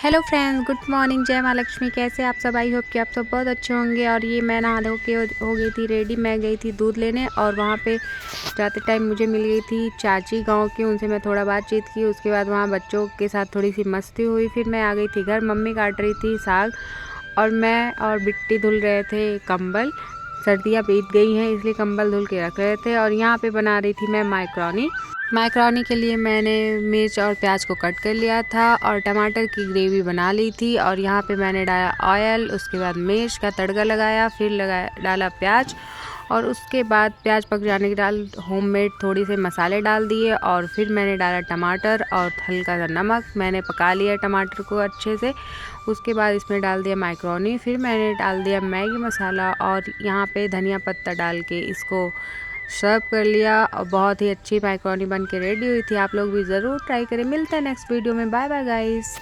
Hello friends, good morning. जय माँ लक्ष्मी। कैसे आप सब? आई होप कि आप सब बहुत अच्छे होंगे। और ये मैं नहा धो के हो गई थी रेडी। मैं गई थी दूध लेने और वहाँ पे जाते टाइम मुझे मिल गई थी चाची गांव की। उनसे मैं थोड़ा बातचीत की। उसके बाद वहाँ बच्चों के साथ थोड़ी सी मस्ती हुई। फिर मैं आ गई थी घर। मम्मी काट रही थी साग और मैं और बिट्टी धुल रहे थे कंबल। सर्दियाँ बीत गई हैं इसलिए कंबल धुल के रख रहे थे। और यहाँ पे बना रही थी मैं माइक्रोनी। माइक्रोनी के लिए मैंने मिर्च और प्याज को कट कर लिया था और टमाटर की ग्रेवी बना ली थी। और यहाँ पे मैंने डाला ऑयल, उसके बाद मिर्च का तड़का लगाया, फिर डाला प्याज। और उसके बाद प्याज पक जाने के बाद होममेड थोड़ी से मसाले डाल दिए और फिर मैंने डाला टमाटर और हल्का सा नमक। मैंने पका लिया टमाटर को अच्छे से। उसके बाद इसमें डाल दिया माइक्रोनी। फिर मैंने डाल दिया मैगी मसाला और यहाँ पे धनिया पत्ता डाल के इसको सर्व कर लिया। और बहुत ही अच्छी माइक्रोनी बन के रेडी हुई थी। आप लोग भी ज़रूर ट्राई करें। मिलते हैं नेक्स्ट वीडियो में। Bye bye guys.